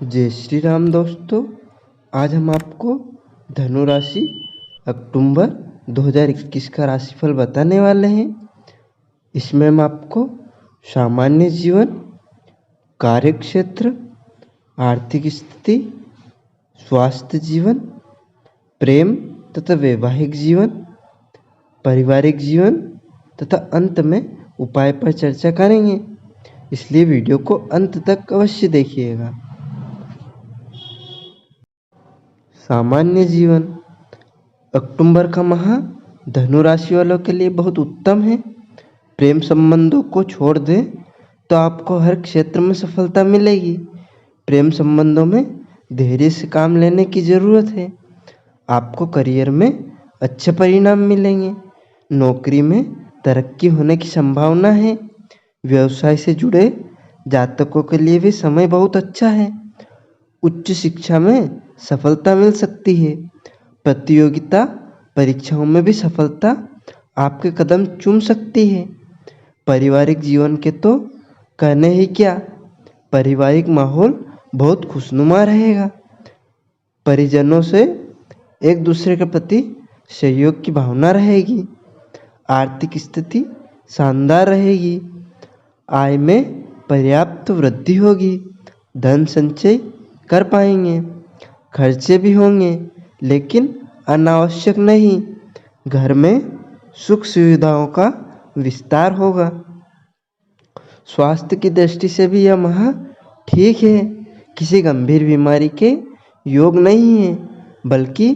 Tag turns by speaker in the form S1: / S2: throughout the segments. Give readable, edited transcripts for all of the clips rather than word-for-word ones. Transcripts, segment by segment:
S1: जय श्री राम दोस्तों। आज हम आपको धनु राशि अक्टूबर 2021 का राशिफल बताने वाले हैं। इसमें हम आपको सामान्य जीवन, कार्यक्षेत्र, आर्थिक स्थिति, स्वास्थ्य जीवन, प्रेम तथा वैवाहिक जीवन, पारिवारिक जीवन तथा अंत में उपाय पर चर्चा करेंगे, इसलिए वीडियो को अंत तक अवश्य देखिएगा। सामान्य जीवन। अक्टूबर का माह धनु राशि वालों के लिए बहुत उत्तम है। प्रेम संबंधों को छोड़ दें तो आपको हर क्षेत्र में सफलता मिलेगी। प्रेम संबंधों में धैर्य से काम लेने की ज़रूरत है। आपको करियर में अच्छे परिणाम मिलेंगे। नौकरी में तरक्की होने की संभावना है। व्यवसाय से जुड़े जातकों के लिए भी समय बहुत अच्छा है। उच्च शिक्षा में सफलता मिल सकती है। प्रतियोगिता परीक्षाओं में भी सफलता आपके कदम चूम सकती है। पारिवारिक जीवन के तो कहने ही क्या, पारिवारिक माहौल बहुत खुशनुमा रहेगा। परिजनों से एक दूसरे के प्रति सहयोग की भावना रहेगी। आर्थिक स्थिति शानदार रहेगी। आय में पर्याप्त वृद्धि होगी। धन संचय कर पाएंगे। खर्चे भी होंगे लेकिन अनावश्यक नहीं। घर में सुख सुविधाओं का विस्तार होगा। स्वास्थ्य की दृष्टि से भी यह माह ठीक है। किसी गंभीर बीमारी के योग नहीं है, बल्कि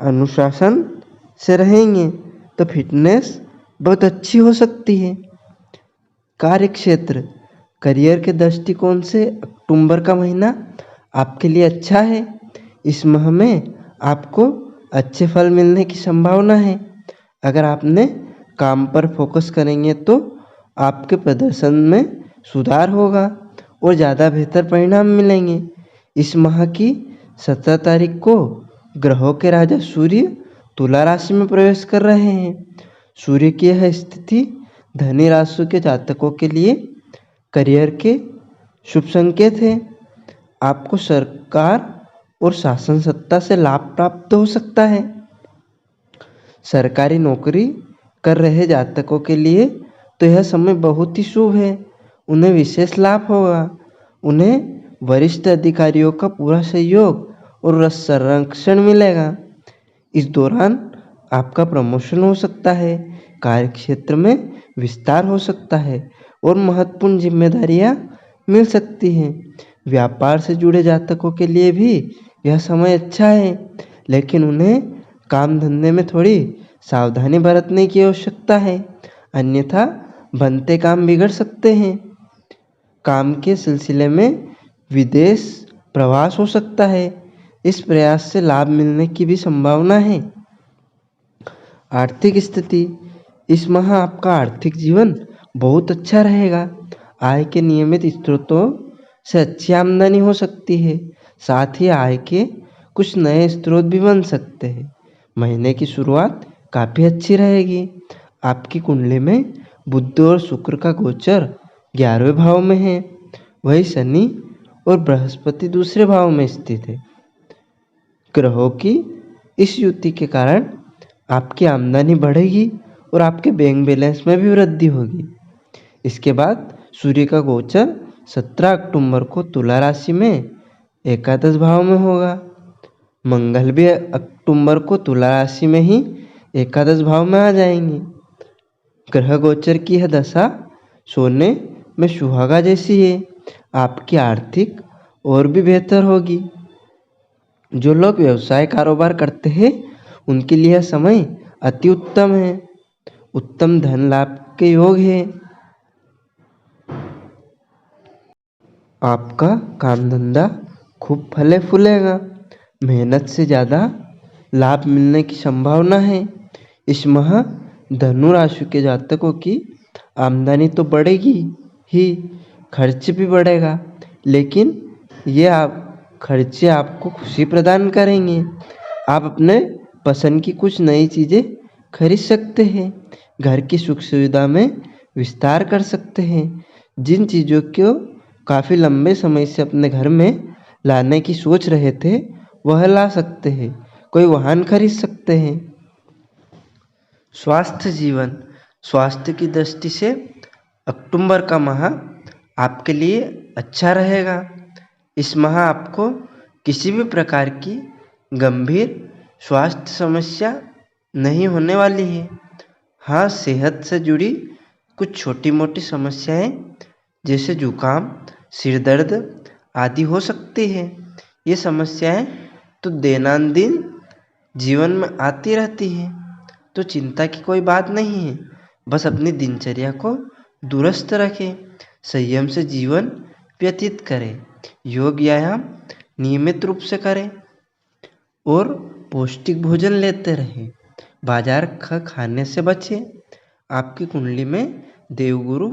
S1: अनुशासन से रहेंगे तो फिटनेस बहुत अच्छी हो सकती है। कार्यक्षेत्र। करियर के दृष्टिकोण से अक्टूबर का महीना आपके लिए अच्छा है। इस माह में आपको अच्छे फल मिलने की संभावना है। अगर आपने काम पर फोकस करेंगे तो आपके प्रदर्शन में सुधार होगा और ज़्यादा बेहतर परिणाम मिलेंगे। इस माह की 17 तारीख को ग्रहों के राजा सूर्य तुला राशि में प्रवेश कर रहे हैं। सूर्य की यह स्थिति धनु राशि के जातकों के लिए करियर के शुभ संकेत है। आपको सरकार और शासन सत्ता से लाभ प्राप्त हो सकता है। सरकारी नौकरी कर रहे जातकों के लिए तो यह समय बहुत ही शुभ है। उन्हें विशेष लाभ होगा। उन्हें वरिष्ठ अधिकारियों का पूरा सहयोग और संरक्षण मिलेगा। इस दौरान आपका प्रमोशन हो सकता है। कार्यक्षेत्र में विस्तार हो सकता है और महत्वपूर्ण जिम्मेदारियां मिल सकती हैं। व्यापार से जुड़े जातकों के लिए भी यह समय अच्छा है, लेकिन उन्हें काम धंधे में थोड़ी सावधानी बरतने की आवश्यकता है, अन्यथा बनते काम बिगड़ सकते हैं। काम के सिलसिले में विदेश प्रवास हो सकता है। इस प्रयास से लाभ मिलने की भी संभावना है। आर्थिक स्थिति। इस माह आपका आर्थिक जीवन बहुत अच्छा रहेगा। आय के नियमित स्रोतों से अच्छी आमदनी हो सकती है। साथ ही आय के कुछ नए स्रोत भी बन सकते हैं। महीने की शुरुआत काफ़ी अच्छी रहेगी। आपकी कुंडली में बुध और शुक्र का गोचर 11वें भाव में है। वही शनि और बृहस्पति दूसरे भाव में स्थित है। ग्रहों की इस युति के कारण आपकी आमदनी बढ़ेगी और आपके बैंक बैलेंस में भी वृद्धि होगी। इसके बाद सूर्य का गोचर 17 अक्टूबर को तुला राशि में एकादश भाव में होगा। मंगल भी अक्टूबर को तुला राशि में ही एकादश भाव में आ जाएंगे। ग्रह गोचर की यह दशा सोने में सुहागा जैसी है। आपकी आर्थिक और भी बेहतर होगी। जो लोग व्यवसाय कारोबार करते हैं उनके लिए यह समय अति उत्तम है। उत्तम धन लाभ के योग है। आपका काम धंधा खूब फले फूलेगा। मेहनत से ज़्यादा लाभ मिलने की संभावना है। इस माह धनु राशि के जातकों की आमदनी तो बढ़ेगी ही, खर्च भी बढ़ेगा, लेकिन ये खर्चे आपको खुशी प्रदान करेंगे। आप अपने पसंद की कुछ नई चीज़ें खरीद सकते हैं। घर की सुख सुविधा में विस्तार कर सकते हैं। जिन चीज़ों को काफ़ी लंबे समय से अपने घर में लाने की सोच रहे थे वह ला सकते हैं, कोई वाहन खरीद सकते हैं। स्वास्थ्य जीवन, स्वास्थ्य की दृष्टि से अक्टूबर का माह आपके लिए अच्छा रहेगा। इस माह आपको किसी भी प्रकार की गंभीर स्वास्थ्य समस्या नहीं होने वाली है। हाँ, सेहत से जुड़ी कुछ छोटी मोटी समस्याएं जैसे जुकाम, सिर दर्द आदि हो सकती है। ये समस्याएं तो दैनंदिन जीवन में आती रहती है, तो चिंता की कोई बात नहीं है। बस अपनी दिनचर्या को दुरुस्त रखें, संयम से जीवन व्यतीत करें, योग व्यायाम नियमित रूप से करें और पौष्टिक भोजन लेते रहें। बाजार का खाने से बचें। आपकी कुंडली में देवगुरु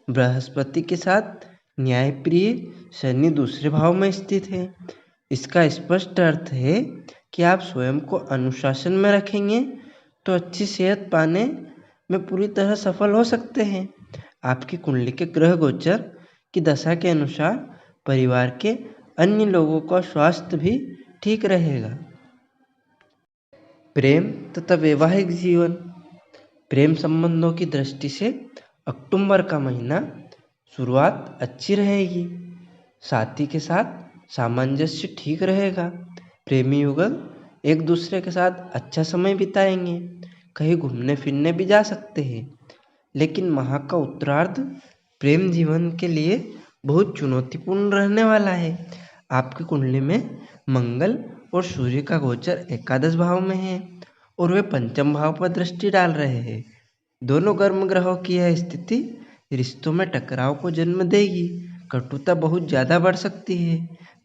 S1: बृहस्पति के साथ न्यायप्रिय शनि दूसरे भाव में स्थित है। इसका स्पष्ट अर्थ है कि आप स्वयं को अनुशासन में रखेंगे तो अच्छी सेहत पाने में पूरी तरह सफल हो सकते हैं। आपकी कुंडली के ग्रह गोचर की दशा के अनुसार परिवार के अन्य लोगों का स्वास्थ्य भी ठीक रहेगा। प्रेम तथा वैवाहिक जीवन, प्रेम संबंधों की दृष्टि से अक्टूबर का महीना शुरुआत अच्छी रहेगी। साथी के साथ सामंजस्य ठीक रहेगा। प्रेमी युगल एक दूसरे के साथ अच्छा समय बिताएंगे, कहीं घूमने फिरने भी जा सकते हैं। लेकिन माह का उत्तरार्ध प्रेम जीवन के लिए बहुत चुनौतीपूर्ण रहने वाला है। आपकी कुंडली में मंगल और सूर्य का गोचर एकादश भाव में है और वे पंचम भाव पर दृष्टि डाल रहे हैं। दोनों गर्म ग्रहों की यह स्थिति रिश्तों में टकराव को जन्म देगी। कटुता बहुत ज़्यादा बढ़ सकती है।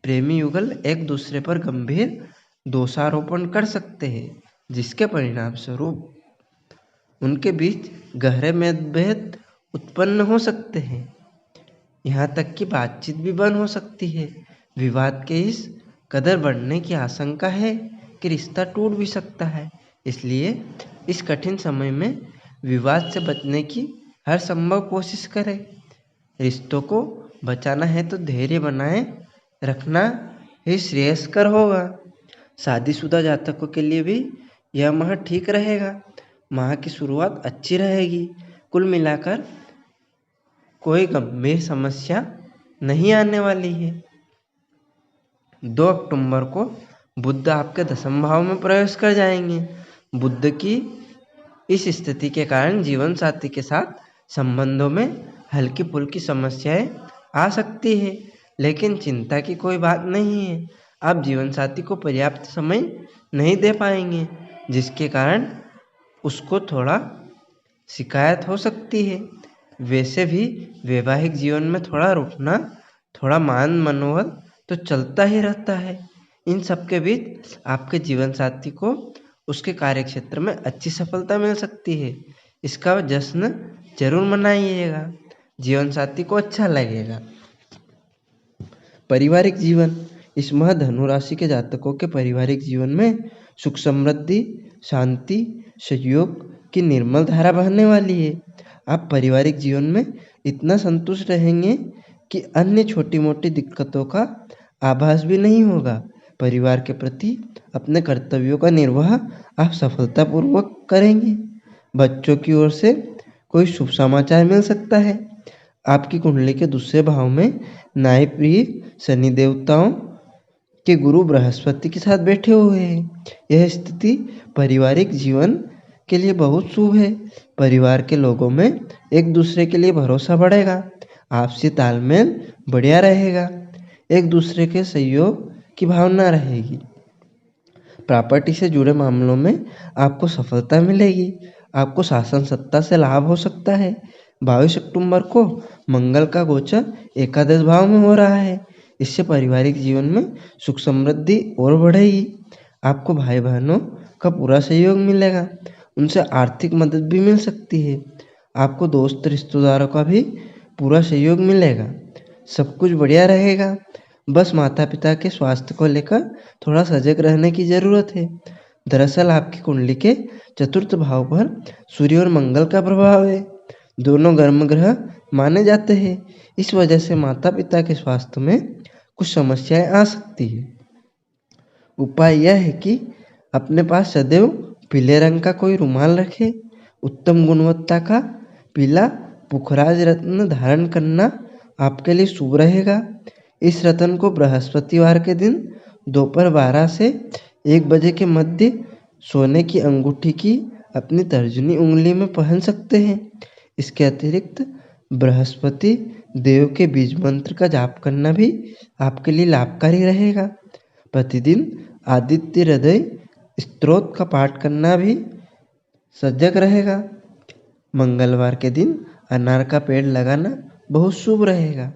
S1: प्रेमी युगल एक दूसरे पर गंभीर दोषारोपण कर सकते हैं, जिसके परिणाम स्वरूप उनके बीच गहरे मतभेद उत्पन्न हो सकते हैं। यहाँ तक कि बातचीत भी बंद हो सकती है। विवाद के इस कदर बढ़ने की आशंका है कि रिश्ता टूट भी सकता है। इसलिए इस कठिन समय में विवाद से बचने की हर संभव कोशिश करें। रिश्तों को बचाना है तो धैर्य बनाए रखना ही श्रेयस्कर होगा। शादीशुदा जातकों के लिए भी यह माह ठीक रहेगा। माह की शुरुआत अच्छी रहेगी। कुल मिलाकर कोई गंभीर समस्या नहीं आने वाली है। 2 अक्टूबर को बुध आपके दशम भाव में प्रवेश कर जाएंगे। बुध की इस स्थिति के कारण जीवन साथी के साथ संबंधों में हल्की फुल्की समस्याएं आ सकती है, लेकिन चिंता की कोई बात नहीं है। आप जीवन साथी को पर्याप्त समय नहीं दे पाएंगे, जिसके कारण उसको थोड़ा शिकायत हो सकती है। वैसे भी वैवाहिक जीवन में थोड़ा रुकना, थोड़ा मान मनोबल तो चलता ही रहता है। इन सब के बीच आपके जीवन साथी को उसके कार्यक्षेत्र में अच्छी सफलता मिल सकती है। इसका जश्न जरूर मनाइएगा, जीवन साथी को अच्छा लगेगा। पारिवारिक जीवन, इस माह धनु राशि के जातकों के पारिवारिक जीवन में सुख समृद्धि, शांति, सहयोग की निर्मल धारा बहने वाली है। आप पारिवारिक जीवन में इतना संतुष्ट रहेंगे कि अन्य छोटी मोटी दिक्कतों का आभास भी नहीं होगा। परिवार के प्रति अपने कर्तव्यों का निर्वाह आप सफलतापूर्वक करेंगे। बच्चों की ओर से कोई शुभ समाचार मिल सकता है। आपकी कुंडली के दूसरे भाव में न्यायप्रिय शनि देवताओं के गुरु बृहस्पति के साथ बैठे हुए हैं। यह स्थिति पारिवारिक जीवन के लिए बहुत शुभ है। परिवार के लोगों में एक दूसरे के लिए भरोसा बढ़ेगा, आपसी तालमेल बढ़िया रहेगा, एक दूसरे के सहयोग की भावना रहेगी। प्रॉपर्टी से जुड़े मामलों में आपको सफलता मिलेगी। आपको शासन सत्ता से लाभ हो सकता है। 22 अक्टूबर को मंगल का गोचर एकादश भाव में हो रहा है। इससे पारिवारिक जीवन में सुख समृद्धि और बढ़ेगी। आपको भाई बहनों का पूरा सहयोग मिलेगा, उनसे आर्थिक मदद भी मिल सकती है। आपको दोस्त रिश्तेदारों का भी पूरा सहयोग मिलेगा। सब कुछ बढ़िया रहेगा। बस माता पिता के स्वास्थ्य को लेकर थोड़ा सजग रहने की ज़रूरत है। दरअसल आपकी कुंडली के चतुर्थ भाव पर सूर्य और मंगल का प्रभाव है। दोनों गर्म ग्रह माने जाते हैं। इस वजह से माता पिता के स्वास्थ्य में कुछ समस्याएं आ सकती है। उपाय यह है कि अपने पास सदैव पीले रंग का कोई रुमाल रखें। उत्तम गुणवत्ता का पीला पुखराज रत्न धारण करना आपके लिए शुभ रहेगा। इस रत्न को बृहस्पतिवार के दिन दोपहर 12 से 1 बजे के मध्य सोने की अंगूठी की अपनी तर्जनी उंगली में पहन सकते हैं। इसके अतिरिक्त बृहस्पति देव के बीज मंत्र का जाप करना भी आपके लिए लाभकारी रहेगा। प्रतिदिन आदित्य हृदय स्तोत्र का पाठ करना भी सजग रहेगा। मंगलवार के दिन अनार का पेड़ लगाना बहुत शुभ रहेगा।